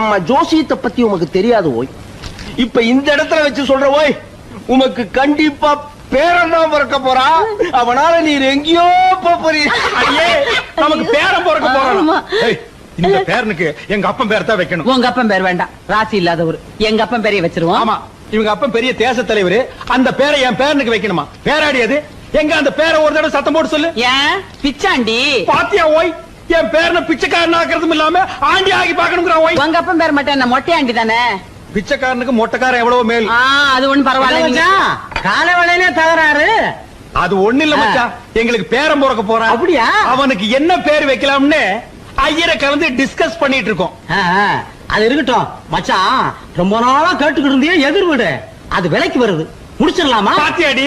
நம்ம ஜோசியத்தை பத்தி உமக்கு தெரியாது ஓய். இப்ப இந்த இடத்துல வச்சு சொல்ற ஓய், உமக்கு கண்டிப்பா பேரன் தான் பிறக்க போறா. அவனால நீர் எங்கேயோ போறீ. நமக்கு பேரன் பிறக்க போறான். இந்த பேரனுக்கு எங்க அப்பன் பேர் தான் வைக்கணும். உங்க அப்பன் பேர் வேண்டாம், ராசி இல்லாதவர். எங்க அப்பன் பேரைய வச்சிருவோம். ஆமா, இவங்க அப்பன் பெரிய தேச தலைவர். அந்த பேரை என் பேரனுக்கு வைக்கணுமா? பேராடியது எங்க? அந்த பேரை ஒரு தடவை சத்தம் போட்டு சொல்லு. ஏன் பிச்சாண்டி? பாத்தியா ஓய், என் பேரனை பிச்சைக்காரன் ஆக்குறதும் இல்லாம ஆண்டி ஆகி பாக்கணுங்கிற ஓய். உங்க அப்பன் பேர் மட்டும் என்ன மொட்டையாண்டி தானே? பிச்சைக்காரனுக்கு மொட்டைக்காரன் எவ்வளவு மேல். அது ஒண்ணு பரவாயில்ல. கால வேலையிலே தகராறு. அது ஒண்ணு இல்ல மச்சான், எங்களுக்கு பேரன் பிறக்க போறான். அப்படியா? அவனுக்கு என்ன பேர் வைக்கலாம்னு ஐயரை கலந்து டிஸ்கஸ் பண்ணிட்டு இருக்கோம். அது இருக்கட்டும் மச்சான், ரொம்ப நாளா கேட்டுக்கிட்டு இருந்தே எதிர் வீடு அது விலைக்கு வருது, முடிச்சிடலாமா? பாத்தியாடி,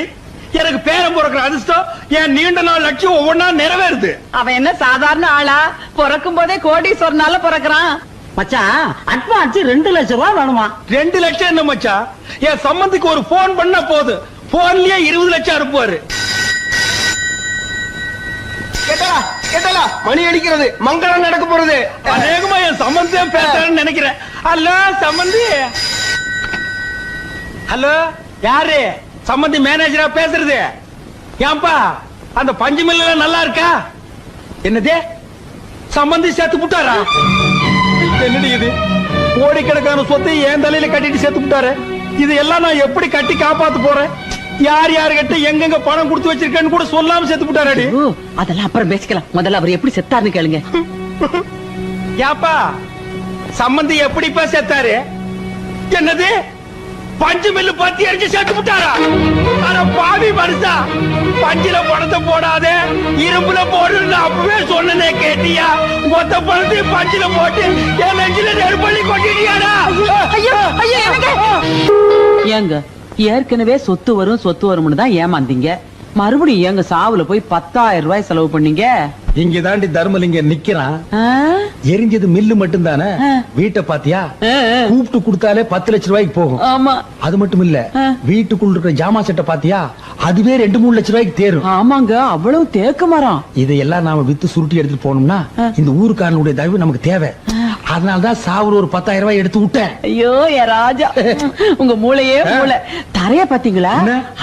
எனக்கு பேரன் பிறக்கிற அதிர்ஷ்டம் என் நீண்ட நாள் லட்சியம் ஒவ்வொன்னா நிறைவேறுது. அவன் என்ன சாதாரண ஆளா? பிறக்கும் போதே கோடீஸ்வரனால பிறக்கிறான். மச்சான் அட்வான்ஸ் 2 லட்சம் ரூபாய் வேணுமா? 2 லட்சம் என்ன மச்சான், என் சம்பந்திக்கு ஒரு போன் பண்ண போது போன்லயே 20 லட்சம் அனுப்புவாரு. கேட்டலா மணி அடிக்கிறது, மங்களம் நடக்க போறது. அநேகமா என் சம்பந்தியம் பேசுறேன்னு நினைக்கிறேன். ஹலோ சம்பந்தி. ஹலோ, யாரு? சம்பந்தி மேனேஜரா பேசுறது? ஏன்பா அந்த பஞ்சு மில்ல நல்லா இருக்கா? என்னது, சம்பந்தி சேர்த்து விட்டாரா? என்னடி இது, கோடிக்கணக்கான சொத்தை என் தலையில கட்டிட்டு சேர்த்து விட்டாரு. இது எல்லாம் நான் எப்படி கட்டி காப்பாத்து போறேன்? யார் யாரு கிட்ட எங்கெங்க பணம் கொடுத்து வச்சிருக்கேன்னு கூட சொல்லாம செத்து விட்டாரடி. அதெல்லாம் அப்புறம் பேசிக்கலாம், முதல்ல அவர் எப்படி செத்தாருன்னு கேளுங்க. யாப்பா சம்பந்தி எப்படிப்பா செத்தாரு? என்னது, பஞ்சு மில்லு பத்தி அடிச்சு செத்து விட்டாரா? ஆனா பாவி மனுஷா, பஞ்சில பணத்தை போடாத இரும்புல போடுன்னு அப்பவே சொன்னனே, கேட்டியா? மொத்த பணத்தையும் பஞ்சில போட்டு என் நெஞ்சில நெருப்பள்ளி கொட்டிட்டியாடா? ஏங்க ஏற்கனவே சொத்து வரும்னு தான் ஏமாந்தீங்க, மறுபடியும் ஏங்க சாவுல போய் 10,000 ரூபாய் செலவு பண்ணீங்க? இங்க தாண்டி தர்மலிங்க நிக்கிறான். எரிஞ்சது மில்லு மட்டும் தானே, வீட்டை பாத்தியா? கூப்பிட்டு கொடுத்தாலே 10 லட்சம் ரூபாய்க்கு போகும். ஆமா, அது மட்டும் இல்ல, வீட்டுக்குள்ள இருக்கிற ஜாமா செட்டை பாத்தியா? அதுவே 2-3 லட்சம் ரூபாய்க்கு தேரும். ஆமாங்க, அவ்வளவு தேக்க மரம். இதையெல்லாம் நாம வித்து சுருட்டி எடுத்துட்டு போனோம்னா இந்த ஊருக்காரனுடைய தயவு நமக்கு தேவை. அதனாலதான் சாவுல ஒரு 10,000 ரூபாய் எடுத்து விட்டேன். ஐயோ என் ராஜா, உங்க மூளையே மூளை. தரைய பாத்தீங்களா?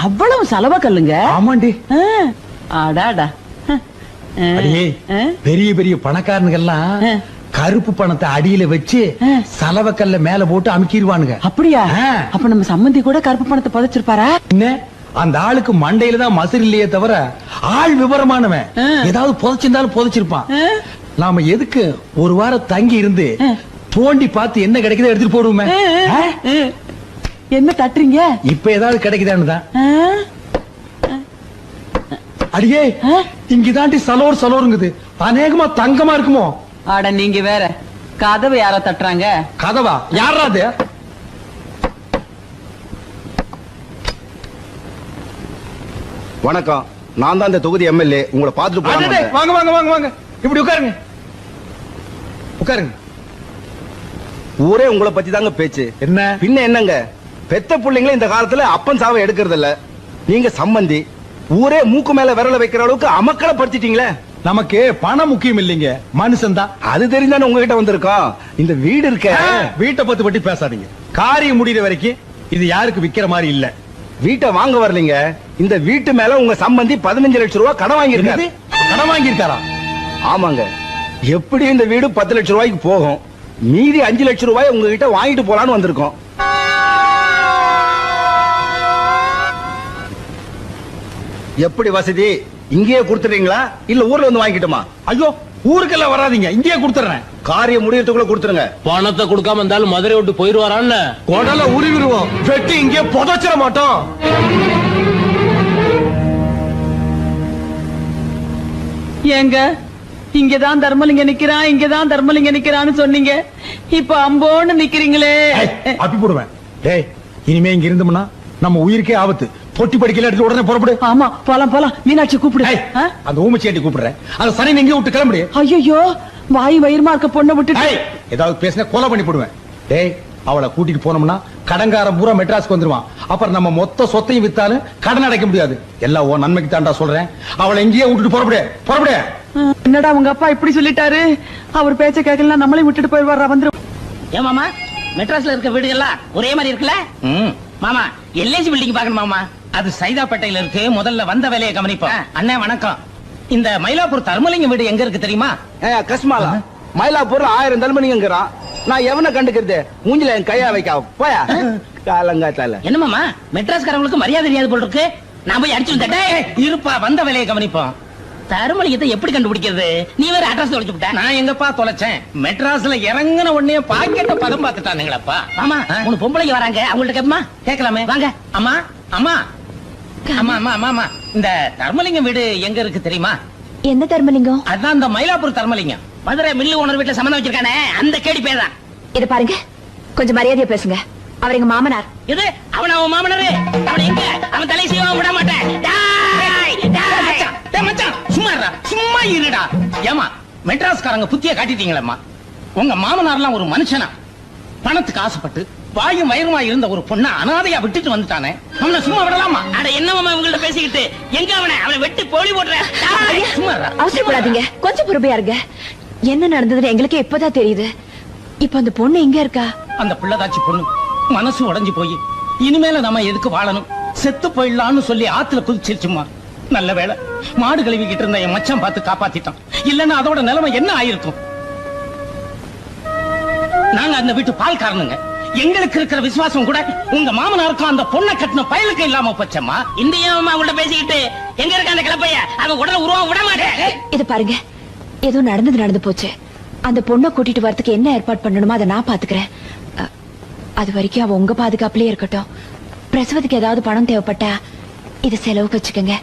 அவ்வளவு செலவ கல்லுங்க. ஆமாண்டி. ஆடாடா, பெரிய பெரிய பணக்காரனுங்கெல்லாம் கருப்பு பணத்தை அடியில வச்சு சலவக்கல்ல மேல போட்டு அமுக்கிடுவானுங்க. அப்படியா? அப்ப நம்ம சம்பந்தி கூட கருப்பு பணத்தை புதைச்சிருப்பாரா? அந்த ஆளுக்கு மண்டையில தான் மசர் இல்லையே தவிர ஆள் விவரமானவன். ஏதாவது புதைச்சிருந்தாலும் புதைச்சிருப்பான். நாம எதுக்கு ஒரு வாரம் தங்கி இருந்து தோண்டி பார்த்து என்ன கிடைக்குதோ எடுத்துட்டு போடுவோமே. என்ன தட்டுறீங்க? இப்ப ஏதாவது கிடைக்குதான்னு தான். அடியே, இங்கதாண்டி சலோருங்குது. அநேகமா தங்கமா இருக்குமோ? ஆட நீங்க வேற, கதவை யாரோ தட்டுறாங்க. கதவா? யாராது? வணக்கம், நான் தான் இந்த தொகுதி எம்எல்ஏ. உங்களை பார்த்துட்டு போறேன். வாங்க வாங்க வாங்க வாங்க, இப்படி உட்காருங்க. உட்காருங்க. ஊரே உங்களை பத்தி தாங்க பேச்சு. என்ன பின்ன என்னங்க, பெத்த பிள்ளைங்களே இந்த காலத்துல அப்பன் சாவை எடுக்கிறது இல்ல. நீங்க சம்பந்தி, ஊரே மூக்கு மேல விரல வைக்கிற அளவுக்கு அமக்களை படுத்திட்டீங்களே. நமக்கு பணம் முக்கியம் இல்லைங்க, மனுஷன் தான். அது தெரிஞ்சானே உங்ககிட்ட வந்திருக்கோம். இந்த வீடு இருக்க, வீட்டை பத்தி பேசாதீங்க. காரியம் முடிகிற வரைக்கும் இது யாருக்கு விக்கிற மாதிரி இல்ல. வீட்டை வாங்க வரலீங்க, இந்த வீட்டு மேல உங்க சம்பந்தி 15 லட்சம் ரூபாய் கடன் வாங்கியிருக்காரு. கடன் வாங்கியிருக்காரா? ஆமாங்க. எப்படி இந்த வீடு 10 லட்சம் ரூபாய்க்கு போகும், மீதி 5 லட்சம் ரூபாய் உங்ககிட்ட வாங்கிட்டு போலான்னு வந்திருக்கோம். எப்படி வசதி? இங்கேயே கொடுத்துறீங்களா இல்ல ஊர்ல வந்து வாங்கிட்டுமா? ஐயோ, ஊருக்கெல்லாம் வராதீங்க, இங்கேயே கொடுத்துறேன். காரியம் முடியறதுக்குள்ள கொடுத்துருங்க. பணத்தை கொடுக்காம இருந்தாலும் மதுரை விட்டு போயிருவாரான்னு கொடல உருவிடுவோம், வெட்டி இங்கே புதைச்சிட மாட்டோம். ஏங்க, இங்கதான் தர்மலிங்க நிக்கிறான், இங்கதான் தர்மலிங்க நிக்கிறான்னு சொன்னீங்க. இப்ப அம்போன்னு நிக்கிறீங்களே. அப்பி போடுவேன். டேய், இனிமே இங்க இருந்தோம்னா நம்ம உயிருக்கே ஆபத்து. பொட்டி படிக்கல எடுத்து உடனே புறப்படு. ஆமா, போலாம் போலாம். மீனாட்சி கூப்பிடு. அந்த ஊமச்சியாட்டி கூப்பிடுறேன். அந்த சனி எங்க விட்டு கிளம்புடி. ஐயோ, வாய் வயிறுமா இருக்க பொண்ணை விட்டு ஏதாவது பேசினா கொலை பண்ணி போடுவேன். டேய், அவளை கூட்டிட்டு போனோம்னா கடன்காரன் பூரா மெட்ராஸ்க்கு வந்துருவான். அப்புறம் நம்ம மொத்த சொத்தையும் வித்தாலும் கடன் அடைக்க முடியாது. எல்லாம் உன் நன்மைக்கு தாண்டா சொல்றேன். அவளை எங்கேயே விட்டுட்டு புறப்படு. என்னடா உங்க அப்பா இப்படி சொல்லிட்டாரு? அவர் பேச்ச கேட்கலாம், நம்மளே விட்டுட்டு போயிடுவாரா? வந்துரு. ஏன் மாமா மெட்ராஸ்ல இருக்க வீடுகள்லாம் ஒரே மாதிரி இருக்குல்ல? மாமா எல்ஐசி பில்டிங் பாக்கணும் மாமா. அது சைதாப்பேட்டையில இருக்கு. முதல்ல வந்த வேலையை கவனிப்போம். அண்ணே வணக்கம். இந்த மயிலாப்பூர் தர்மலிங்கம் வீடு எங்க இருக்கு தெரியுமா? கஸ்மாலா மயிலாப்பூர் 1000 தல்மணிங்கிறான். நான் எவனை கண்டுக்கிறது? மூஞ்சில என் கையா வைக்க போயா காலங்காத்தால. என்ன மாமா மெட்ராஸ்காரங்களுக்கு மரியாதை தெரியாது போல் இருக்கு. நான் போய் அடிச்சு இருப்பா. வந்த வேலையை கவனிப்போம். தருமலிங்கத்தை எப்படி கண்டுபிடிக்கிறது? நீ வேற அட்ரஸ் தொலைச்சு விட்ட. நான் எங்கப்பா தொலைச்சேன்? மெட்ராஸ்ல இறங்கின உடனே பாக்கெட்ட பதம் பார்த்துட்டானுங்களப்பா. ஆமா 3 பொம்பளைங்க வராங்க. அவங்கள்ட்ட கேப்பமா? கேட்கலாமே வாங்க. அம்மா அம்மா அம்மா அம்மா அம்மா அம்மா இந்த தர்மலிங்கம் வீடு எங்க இருக்கு தெரியுமா? என்ன தர்மலிங்கம்? அதான் இந்த மயிலாப்பூர் தர்மலிங்கம். மதுரை மில்லு ஓனர் வீட்டுல சம்மந்தம் வச்சிருக்கானே அந்த கேடி பேதான். இத பாருங்க, கொஞ்சம் மரியாதையா பேசுங்க. அவர் எங்க மாமனார். இது அவன் மாமனாரு. அவன் எங்க? அவன் தலை செய்ய விட மாட்டேன். மச்சான் சும்மாடா, சும்மா இருடா. ஏமா மெட்ராஸ்காரங்க புத்திய காட்டிட்டீங்களம்மா. உங்க மாமனார்லாம் ஒரு மனுஷனா? பணத்துக்கு ஆசைப்பட்டு வாயும் வயிறுமா இருந்த ஒரு பொண்ண அனாதையா விட்டுட்டு வந்துட்டானே, அவனை சும்மா விடலாமா? அட என்னமாமா இவங்கள்ட்ட பேசிக்கிட்டு? எங்க அவனை வெட்டி போலி போடுற. அவசரப்படாதீங்க, கொஞ்சம் பொறுமையா இருங்க. என்ன நடந்ததுன்னு எங்களுக்கே இப்பதான் தெரியுது. இப்ப அந்த பொண்ணு எங்க இருக்கா? அந்த பிள்ளைதாச்சி பொண்ணு மனசு உடைஞ்சு போய் இனிமேல நம்ம எதுக்கு வாழணும், செத்து போயிடலாம்னு சொல்லி ஆத்துல குதிச்சிருச்சுமா. நல்ல வேளை மாடு கழுவிக்கிட்டு இருந்த என் மச்சான் பார்த்து காப்பாத்திட்டான். இல்லன்னா அதோட நிலைமை என்ன ஆயிருக்கும்? நாங்க அந்த வீட்டு பால்காரனுங்க. எங்களுக்கு இருக்கிற விசுவாசம் கூட உங்க மாமனாருக்கும் அந்த பொண்ணை கட்டின பயலுக்கு இல்லாம போச்சம்மா. இந்த ஏமா அவங்கள்ட்ட பேசிக்கிட்டு எங்க இருக்க அந்த கிளப்பைய அவன் உடனே உருவம் விட மாட்டேன். இது பாருங்க, ஏதோ நடந்து போச்சு. அந்த பொண்ணை கூட்டிட்டு வரதுக்கு என்ன ஏற்பாடு பண்ணணுமோ அதை நான் பாத்துக்கிறேன். அது வரைக்கும் அவ உங்க பாதுகாப்புலயே இருக்கட்டும். பிரசவத்துக்கு ஏதாவது பணம் தேவைப்பட்டா இத செலவுக்கு வச்சுக்கோங்க.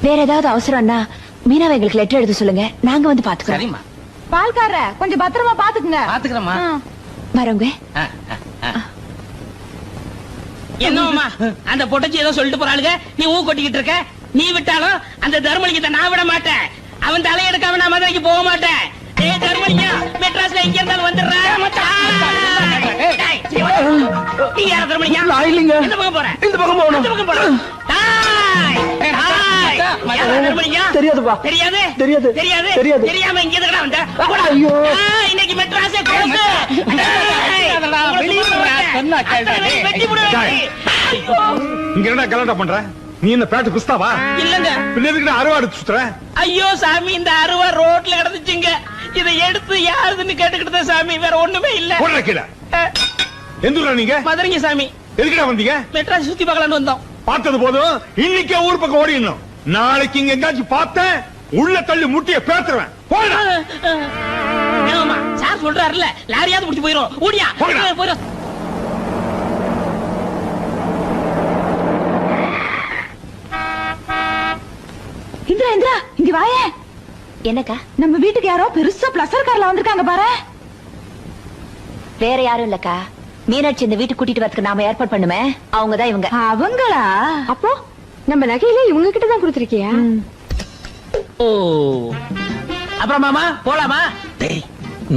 வேற ஏதாவது அவசரம்னா மீனாவை எங்களுக்கு லெட்டர் எழுத சொல்லுங்க, நாங்க வந்து பாத்துக்கிறோம். சரிம்மா. பால்கார கொஞ்சம் பத்திரமா பாத்துக்குங்க. பாத்துக்கிறோமா? வரவங்க. என்னம்மா அந்த பொட்டச்சி ஏதோ சொல்லிட்டு போறாளுங்க, நீ ஊ கொட்டிக்கிட்டு இருக்க. நீ விட்டாலும் அந்த தர்மலிங்கத்தை நான் விட மாட்டேன். அவன் தலையெடுக்காம நான் மதுரைக்கு போக மாட்டேன். தர்மலிங்கம் மெட்ராஸ்ல எங்க இருந்தாலும் வந்துடுறேன். நீ யார தர்மலிங்கம்? நான் இல்லைங்க. இந்த பக்கம் போறேன். இந்த பக்கம் போகணும். இந்த பக்கம் போறேன். தெரியாதுப்பா. தெரியாது தெரியாது தெரியாது தெரியாது. தெரியாம இங்க எதுக்குடா வந்த? ஐயோ இன்னைக்கு மெட்ராஸே க்ளோஸ். இங்க என்ன கலாட்டா பண்ற? நீ என்ன பேட்டு பிஸ்தாவா? இல்லங்க. பின்ன எதுக்கு அறுவாடு சுத்துற? ஐயோ சாமி, இந்த அருவா ரோட்ல கிடந்துச்சுங்க. இதை எடுத்து யாருதுன்னு கேட்டுக்கிட்டு சாமி, வேற ஒண்ணுமே இல்ல. போடுற கீழே. எந்த ஊரா நீங்க? மதுரைங்க சாமி. எதுக்குடா வந்தீங்க? மெட்ராஸ் சுத்தி பார்க்கலான்னு வந்தோம். பார்த்தது போதும், இன்னைக்கே ஊர் பக்கம் ஓடிடணும். நாளைக்கு இங்க எங்காச்சும் பார்த்தேன் உள்ள தள்ளி முட்டிய பேத்துருவேன். போடா. ஏமா சார் சொல்றாருல்ல, லாரியாவது பிடிச்சு போயிரும். ஓடியா போயிரும். இந்திரா இந்திரா இங்க வாயே. என்னக்கா? நம்ம வீட்டுக்கு யாரோ பெருசா பிளஸர் கார்ல வந்திருக்காங்க பாரு. வேற யாரும் இல்லக்கா, மீனாட்சி இந்த வீட்டுக்கு கூட்டிட்டு வரதுக்கு நாம ஏற்பாடு பண்ணுமே, அவங்கதான் இவங்க. அவங்களா? அப்போ நம்ம நகையில இவங்க கிட்ட தான் கொடுத்திருக்கியா? ஓ, அப்புறம் மாமா போலாமா? டேய்,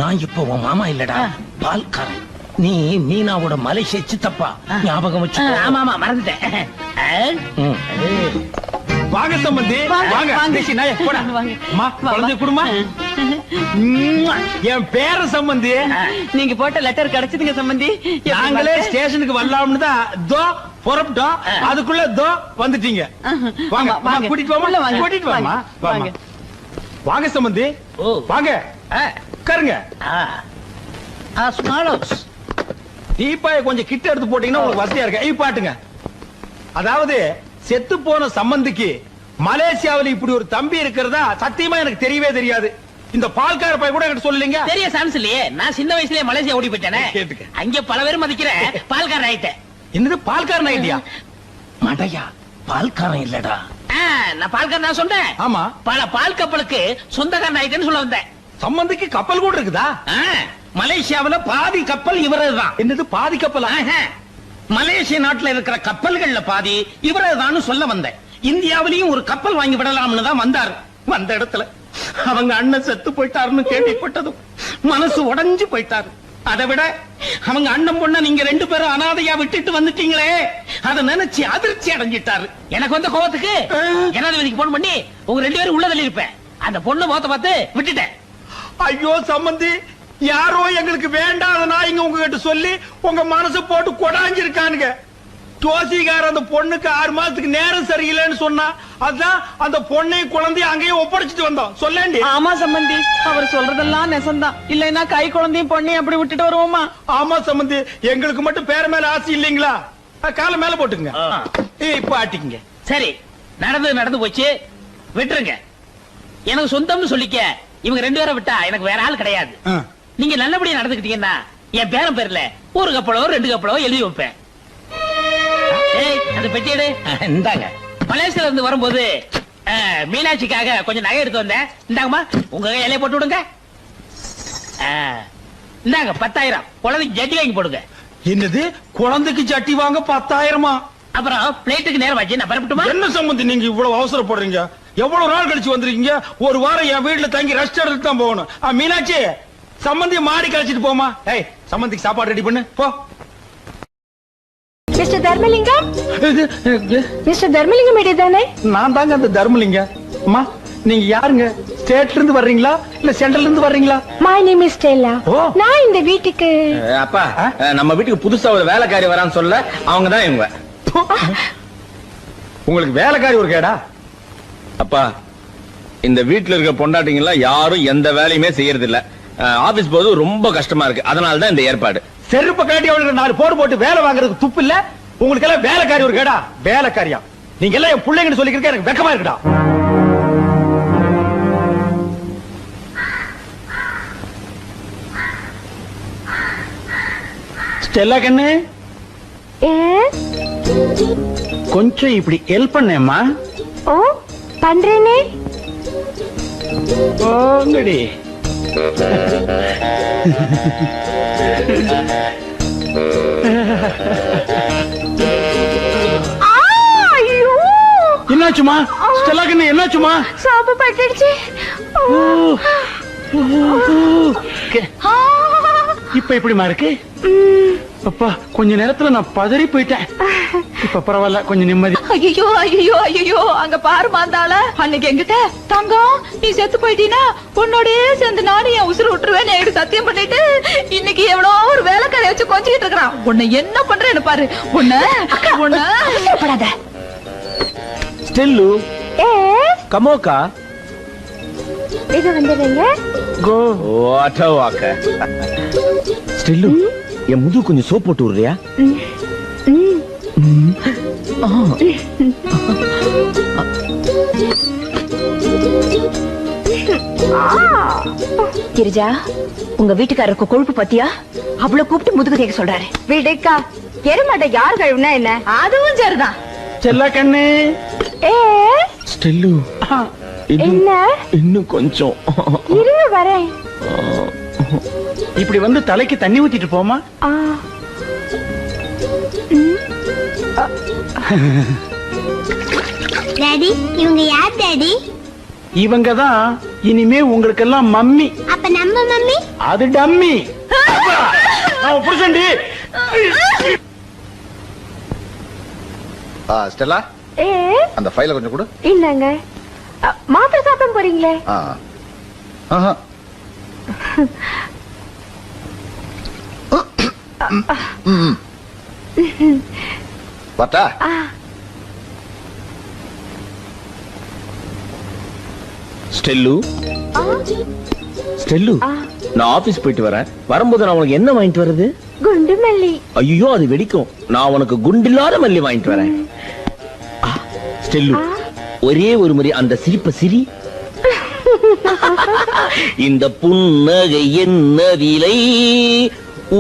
நான் இப்போ உன் மாமா இல்லடா, பால்காரன். நீ மீனாவோட மலேசிய சித்தப்பா, ஞாபகம் வச்சு. ஆமா ஆமா மறந்துட்டேன். வாங்க சம்பந்தி, வாங்க. போடா. அம்மா, குழந்தை குடுமா. என் பேர சம்பந்தி. நீங்க போட்ட லெட்டர் கிடைச்சதுங்க சம்பந்தி. நாங்களே ஸ்டேஷனுக்கு வரலாம்னு தான் தோ புறப்பட்டோம். அதுக்குள்ள தோ வந்துட்டீங்க. வாங்க வாங்க, கூட்டிட்டு வாமா. கூட்டிட்டு வாமா. வாங்க வாங்க சம்பந்தி. வாங்க உட்காருங்க. டீப்பாய கொஞ்சம் கிட்ட எடுத்து போட்டீங்கன்னா உங்களுக்கு வசதியா இருக்கு. பாட்டுங்க. அதாவது செத்து போன சம்பந்திக்கு மலேசியாவில் இப்படி ஒரு தம்பி இருக்கிறதா சத்தியமா எனக்கு தெரியவே தெரியாது. இந்த பால்கார பையன் கூட எனக்கு சொல்லலீங்க. தெரிய சான்ஸ் இல்லையே. நான் சின்ன வயசுலயே மலேசியா ஓடி போயிட்டேனே. கேட்டுக்க. அங்க பல பேர் மதிக்கிற பால்காரன் ஆயிட்டேன். என்னது பால்காரன் ஆயிட்டியா? மடையா, பால்காரன் இல்லடா. நான் பால்காரன் தான் சொன்னேன். ஆமா, பல பால் கப்பலுக்கு சொந்தக்காரன் ஆயிட்டேன்னு சொல்ல வந்தேன். சம்பந்திக்கு கப்பல் கூட இருக்குதா? மலேசியாவுல பாதி கப்பல் இவரதுதான். என்னது பாதி கப்பலா? மலேசிய நாட்டுல இருக்கிற கப்பல்கள்ல பாதி இவரதுதான் சொல்ல வந்தேன். இந்தியாவிலையும் ஒரு கப்பல் வாங்கி விடலாம்னு தான் வந்தாரு. வந்த இடத்துல அவங்க அண்ணன் செத்து போயிட்டாருன்னு கேள்விப்பட்டதும் மனசு உடைஞ்சு போயிட்டாரு. அதை விட அவங்க அண்ணன் பொண்ண நீங்க 2 பேரும் அனாதையா விட்டுட்டு வந்துட்டீங்களே, அதை நினைச்சு அதிர்ச்சி அடைஞ்சிட்டாரு. எனக்கு வந்த கோவத்துக்கு ஜனாதிபதிக்கு போன் பண்ணி உங்க 2 பேரும் உள்ள தள்ளி இருப்பேன். அந்த பொண்ணு முகத்தை பார்த்து விட்டுட்டேன். ஐயோ சம்பந்தி, யாரோ எங்களுக்கு வேண்டாத நாய்ங்க உங்ககிட்ட சொல்லி உங்க மனசு போட்டு கொடாஞ்சிருக்கானுங்க. ஜோசிகார அந்த பொண்ணுக்கு 6 மாசத்துக்கு நேரம் சரியில்லைன்னு சொன்னா அதான் அந்த பொண்ணை குழந்தைய அங்கேயே ஒப்படைச்சிட்டு வந்தோம். சொல்லேண்டி. ஆமா சம்பந்தி, அவர் சொல்றதெல்லாம் நெசந்தான். இல்லைன்னா கை குழந்தையும் பொண்ணையும் அப்படி விட்டுட்டு வருவோமா? ஆமா சம்பந்தி, எங்களுக்கு மட்டும் பேர மேல ஆசை இல்லீங்களா? கால மேல போட்டுங்க. இப்ப ஆட்டிக்குங்க. சரி, நடந்து போச்சு, விட்டுருங்க. எனக்கு சொந்தம்னு சொல்லிக்க இவங்க 2 பேரை விட்டா எனக்கு வேற ஆள் கிடையாது. நீங்க நல்லபடியா நடந்துக்கிட்டீங்கன்னா என் பேரன் பேர்ல 1 கப்பலோ 2 கப்பலோ எழுதி வைப்பேன். அந்த பெட்டி எடு. இந்தாங்க. மலேசியால இருந்து வரும்போது மீனாட்சிக்காக கொஞ்சம் நகை எடுத்து வந்தேன். இந்தாங்கம்மா, உங்க இலைய போட்டு விடுங்க. இந்தாங்க 10,000. குழந்தைக்கு ஜட்டி வாங்கி போடுங்க. என்னது, குழந்தைக்கு ஜட்டி வாங்க 10,000? அப்புறம் பிளேட்டுக்கு நேரம் ஆச்சு, நான் பரப்பட்டுமா? என்ன சம்பந்தி நீங்க இவ்வளவு அவசரப்படுறீங்க? எவ்வளவு நாள் கழிச்சு வந்திருக்கீங்க? 1 வாரம் என் வீட்டுல தங்கி ரெஸ்ட் எடுத்து தான் போகணும். மீனாட்சி, சம்பந்தி மாடி கழிச்சிட்டு போமா. ஏய், சம்பந்திக்கு சாப்பாடு ரெடி பண்ணு போ. மிஸ்டர் தர்மலிங்கம், மிஸ்டர் தர்மலிங்கம் தானே? நான் தாங்க அந்த தர்மலிங்க. அம்மா, நீங்க யாருங்க? ஸ்டேட்ல இருந்து வர்றீங்களா இல்ல சென்ட்ரல்ல இருந்து வர்றீங்களா? My name is Stella. நான் இந்த வீட்டுக்கு அப்பா, நம்ம வீட்டுக்கு புதுசா ஒரு வேலைக்காரி வரான்னு சொல்ல அவங்க தான் இவங்க. உங்களுக்கு வேலைக்காரி ஒரு கேடா? அப்பா, இந்த வீட்டுல இருக்க பொண்டாட்டிங்களா யாரும் எந்த வேலையுமே செய்யறது இல்ல. ஆபீஸ் போது ரொம்ப கஷ்டமா இருக்கு. அதனால தான் இந்த ஏற்பாடு. செருப்பு காட்டி அவளுக்கு 4 போடு போட்டு வேலை வாங்குறதுக்கு துப்பு இல்ல? உங்களுக்கு எல்லாம் வேலைக்காரி ஒரு கேடா? வேலைக்காரியா? நீங்க எல்லாம் என் பிள்ளைங்கன்னு சொல்லிக்கிறதுக்கு எனக்கு வெக்கமா இருக்குடா. ஸ்டெல்லா கண்ணு, கொஞ்சம் இப்படி ஹெல்ப் பண்ணேம்மா. ஓ, பண்றேனே. ஓங்கடி. என்னாச்சுமா ஸ்டெல்லா கண்ணு, என்னாச்சுமா? சாப்பு பட்டுடுச்சு. இப்ப எப்படிமா இருக்கு? அப்பா, கொஞ்ச நேரத்துல நான் பதறி போயிட்டேன். இப்ப பரவாயில்ல, கொஞ்சம் நிம்மதி. ஐயோ ஐயோ ஐயோ, அங்க பாரு மாந்தாள. அன்னைக்கு என்கிட்ட தங்கம் நீ செத்து போயிட்டீனா உன்னோடயே சேர்ந்து நானும் என் உசுறு விட்டுருவேன் எனக்கு சத்தியம் பண்ணிட்டு இன்னைக்கு எவ்வளோ ஒரு வேலைக்காரை வச்சு கொஞ்சிட்டு இருக்கிறான். உன்னை என்ன பண்றேன்னு பாரு. உன்ன ஸ்டெல்லு, கமோக்கா, இது வந்துடுங்க. கோ வாட்டர் வாக்க. ஸ்டெல்லு, என் முது கொஞ்சம் சோப் போட்டு விடுறியா? கிரிஜா, உங்க வீட்டுக்காரருக்கு கொழுப்பு பத்தியா? அவ்வளவு கூப்பிட்டு முதுகு தேக்க சொல்றாரு. வீடுக்கா எருமாட்ட யார் கழுவுனா என்ன? அதுவும் சரிதான். ஸ்டெல்லா கண்ணு. ஸ்டெல்லு, என்ன? இன்னும் கொஞ்சம் இருங்க வரேன். இப்படி வந்து தலைக்கு தண்ணி ஊத்திட்டு போமா. டாடி, இவங்க யார் டாடி? இவங்க தான் இனிமே உங்களுக்கு எல்லாம் மம்மி. அப்ப நம்ம மம்மி? அது டம்மி. புருஷன்டி. ஸ்டெல்லா, அந்த ஃபைலை கொஞ்சம் கொடு. இல்லங்க, மாத்திரை சாப்பிட போறீங்களே? வாட்டா. ஸ்டெல்லு, ஸ்டெல்லு, நான் ஆபீஸ் போயிட்டு வரேன். வரும்போது நான் உனக்கு என்ன வாங்கிட்டு வர்றது? குண்டு மல்லி. ஐயோ, அது வெடிக்கும். நான் உனக்கு குண்டில்லாத மல்லி வாங்கிட்டு வரேன். ஸ்டெல்லு, ஒரே ஒரு முறை அந்த சிரிப்ப சிரி. இந்த புன்னகை என்ன விலை,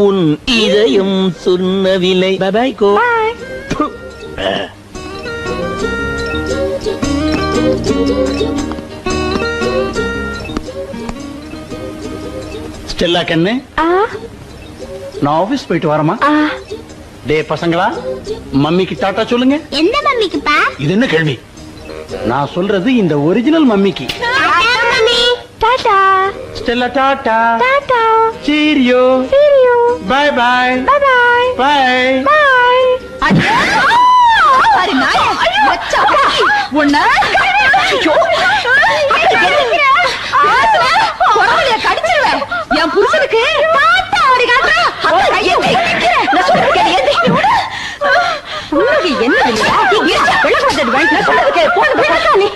உன் இதயம் சொன்ன விலை. By by go. ஸ்டெல்லா கண்ணு, நான் ஆபீஸ் போயிட்டு வரமா? டே பசங்களா, மம்மிக்கு டாட்டா சொல்லுங்க. எந்த மம்மிக்குப்பா? இது என்ன கேள்வி? நான் சொல்றது இந்த ஒரிஜினல் மம்மிக்கு. Tata Stella, tata. Tata. Cheerio. Cheerio. Bye bye. Bye bye. Bye bye. பாரு நாயே, மச்சா உன்ன ஐயோ, குறவளைய கடிச்சிருவேன். என் புருஷனுக்கு தாத்தா ஆடி காட்டுறா. நான் சொல்றது கேளு, எந்திரி. உனக்கு என்ன இல்லையா? விளக்காதது வேண்டாம். நான் சொல்றது கேளு. போன நீ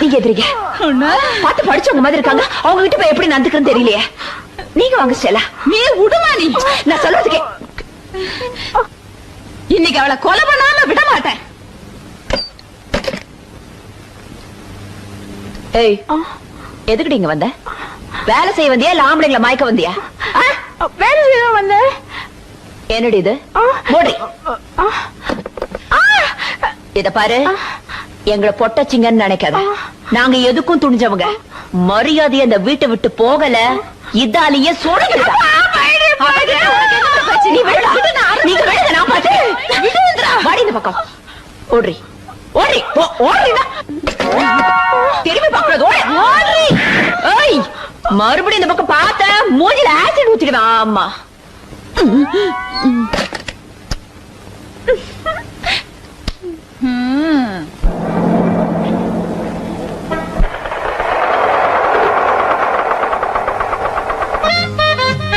நீங்க எதிரிங்க பாத்து படிச்சவங்க மாதிரி இருக்காங்க. அவங்க கிட்ட போய் எப்படி நடந்துக்கிறேன்னு தெரியலையே. நீங்க வாங்க ஸ்டெல்லா. நீ விடுமா நீ? நான் சொல்றதுக்கே இன்னைக்கு அவளை கொலை பண்ணாம விட மாட்டேன். ஏய், எதுக்குடி இங்க வந்த? வேலை செய்ய வந்தியா இல்ல ஆம்பளைங்களை மயக்க வந்தியா? வேலை செய்ய வந்த. என்னடி இது? மூடி. இத பாரு, எங்களை பொட்டச்சிங்கன்னு நினைக்காத. நாங்க எதுக்கும் துணிஞ்சவங்க. மரியாதையை அந்த வீட்டை விட்டு போகல, இதாலேயே சொல்லுங்க. இந்த பக்கம் ஓடுறி ஓடுறி ஓடுறீங்க. திரும்பி பாக்குறது ஓடுறி. மறுபடியும் இந்த பக்கம் பார்த்த மூஞ்சில ஆசிட் ஊத்திடுவேன். ஆமா,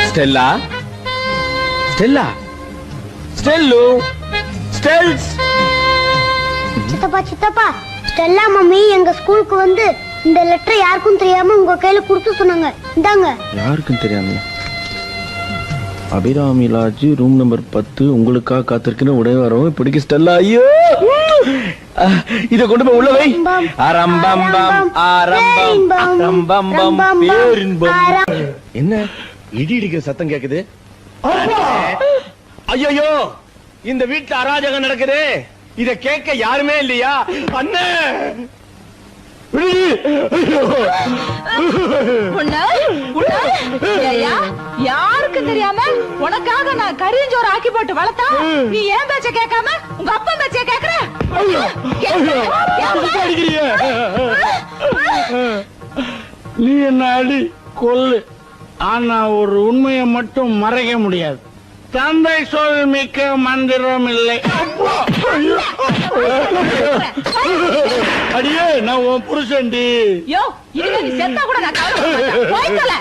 ஸ்டெல்லா, ஸ்டெல்லா, ஸ்டெல்லு, ஸ்டெல்ஸ். சித்தப்பா சித்தப்பா, ஸ்டெல்லா மம்மி எங்க ஸ்கூலுக்கு வந்து இந்த லெட்டர் யாருக்கும் தெரியாம உங்க கையில கொடுத்து சொன்னாங்க. இந்தாங்க. யாருக்கும் தெரியாம? அபிராமி லாட்ஜ் ரூம் நம்பர் 10 உங்களுக்காக காத்திருக்கிற உடைய வரவும் பிடிக்க ஸ்டெல்லா. ஐயோ, இத கொண்டு போய் உள்ள வை. அரம்பம்பம் ஆரம்பம் அரம்பம்பம் பேரின்பம். என்ன இடி இடிக்கிற சத்தம் கேக்குது? ஐயோ, இந்த வீட்டுல அராஜகம் நடக்குது. இத கேட்க யாருமே இல்லையா? அண்ணே, யாருக்கு தெரியாம உனக்காக நான் கரியஞ்சோறு ஆக்கி போட்டு வளர்த்தா நீ ஏன் பேச்ச கேட்காம உங்க அப்பா பேச்ச கேக்குற? நீ என்ன அடி கொல்லு, ஆனா ஒரு உண்மையை மட்டும் மறைக்க முடியாது. தந்தை சொல் மிக்க மந்திரம் இல்லை. அடியே, நான் உன் புருஷன்டி. யோ, இதுல நீ செத்தா கூட நான் கவலைப்பட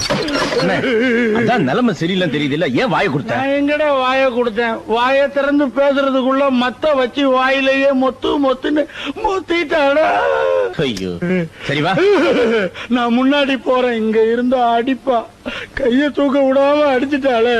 அதான் நிலைமை சரியில்லைன்னு தெரியுது இல்ல? ஏன் வாயை கொடுத்த? நான் எங்கடா வாயை கொடுத்தேன்? வாயை திறந்து பேசுறதுக்குள்ள மத்த வச்சு வாயிலேயே மொத்து மொத்துன்னு மொத்திட்டாடா. ஐயோ, சரி வா. நான் முன்னாடி போறேன். இங்க இருந்தா அடிப்பா. கைய தூக்க விடாம அடிச்சுட்டாளே.